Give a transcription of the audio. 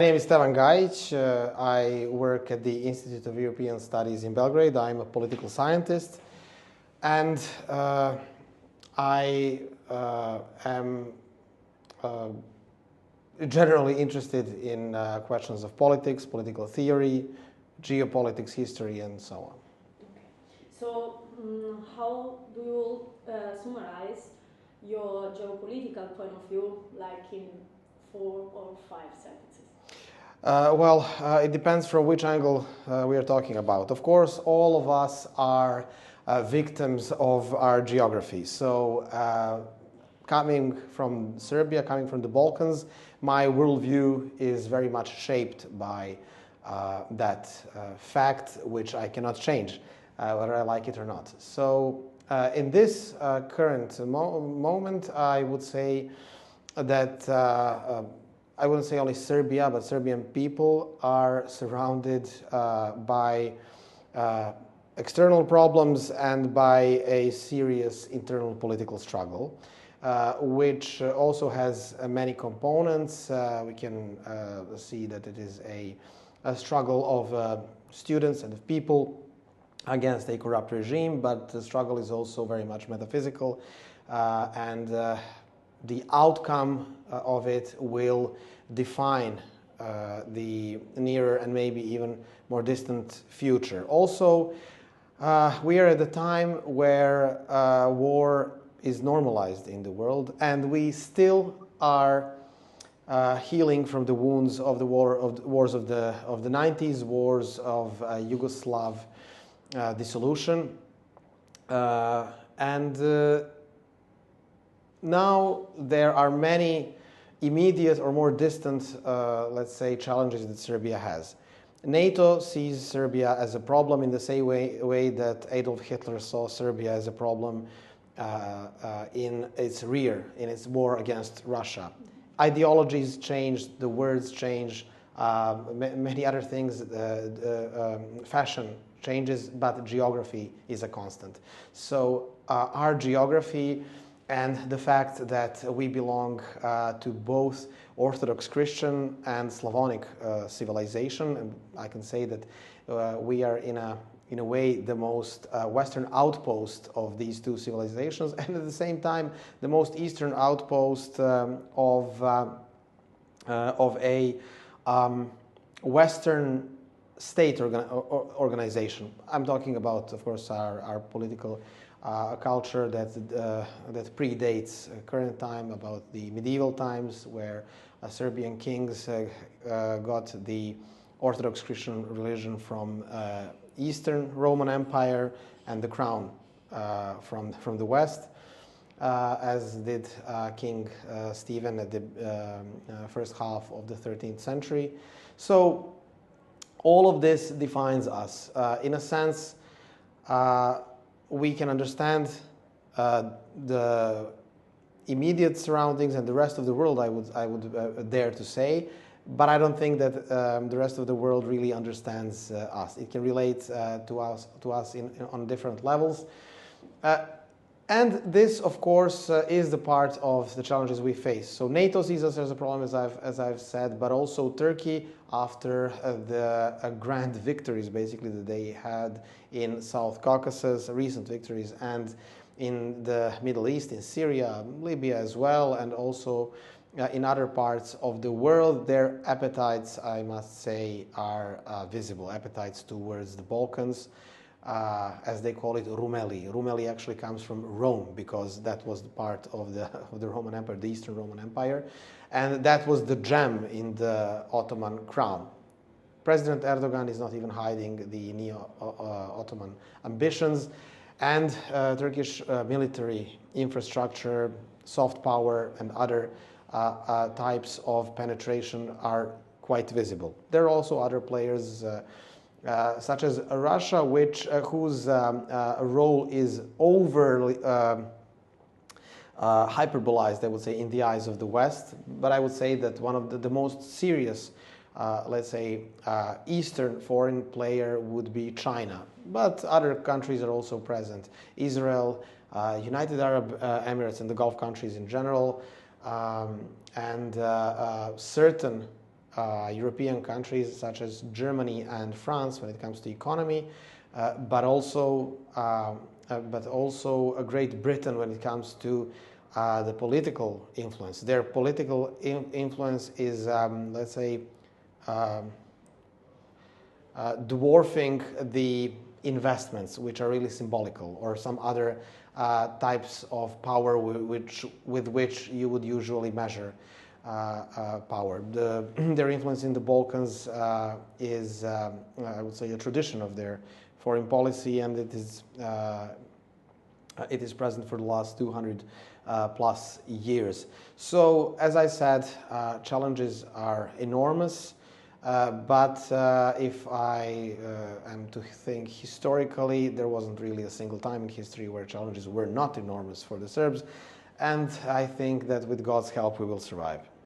My name is Stevan Gajić. I work at the Institute of European Studies in Belgrade. I'm a political scientist, and I am generally interested in questions of politics, political theory, geopolitics, history, and so on. Okay. So, how do you summarize your geopolitical point of view, like in 4 or 5 sentences? It depends from which angle we are talking about. Of course, all of us are victims of our geography. So, coming from Serbia, coming from the Balkans, my worldview is very much shaped by that fact, which I cannot change, whether I like it or not. So, in this current moment, I would say that I wouldn't say only Serbia, but Serbian people are surrounded by external problems and by a serious internal political struggle, which also has many components. We can see that it is a struggle of students and of people against a corrupt regime, but the struggle is also very much metaphysical, and the outcome of it will define the nearer and maybe even more distant future. Also, we are at a time where war is normalized in the world, and we still are healing from the wounds of the wars of the 90s, wars of Yugoslav dissolution, and now there are many immediate or more distant, let's say, challenges that Serbia has. NATO sees Serbia as a problem in the same way that Adolf Hitler saw Serbia as a problem in its rear, in its war against Russia. Ideologies change, the words change, many other things, fashion changes, but geography is a constant. So our geography and the fact that we belong to both Orthodox Christian and Slavonic civilization, and I can say that we are in a way the most Western outpost of these two civilizations, and at the same time the most Eastern outpost of a Western state organization. I'm talking about, of course, our political culture that predates current time, about the medieval times, where Serbian kings got the Orthodox Christian religion from Eastern Roman Empire and the crown from the West, as did King Stephen at the first half of the 13th century. So all of this defines us. In a sense, we can understand the immediate surroundings and the rest of the world, I would dare to say, but I don't think that the rest of the world really understands us. It can relate to us on different levels. And this, of course, is the part of the challenges we face. So NATO sees us as a problem, as I've said, but also Turkey, after the grand victories, basically, that they had in South Caucasus, recent victories, and in the Middle East, in Syria, Libya as well, and also in other parts of the world, their appetites, I must say, are visible. Appetites towards the Balkans. As they call it, Rumeli. Rumeli actually comes from Rome, because that was the part of the Roman Empire, the Eastern Roman Empire, and that was the gem in the Ottoman crown. President Erdogan is not even hiding the neo-Ottoman ambitions, and Turkish military infrastructure, soft power, and other types of penetration are quite visible. There are also other players, such as Russia, whose role is overly hyperbolized, I would say, in the eyes of the West. But I would say that one of the most serious, let's say, Eastern foreign player would be China. But other countries are also present. Israel, United Arab Emirates, and the Gulf countries in general, and certain European countries such as Germany and France when it comes to economy, but also Great Britain when it comes to the political influence. Their political influence is, let's say, dwarfing the investments, which are really symbolical, or some other types of power with which you would usually measure power. Their influence in the Balkans is, I would say, a tradition of their foreign policy, and it is present for the last 200 plus years. So, as I said, challenges are enormous. But if I am to think historically, there wasn't really a single time in history where challenges were not enormous for the Serbs, and I think that with God's help we will survive.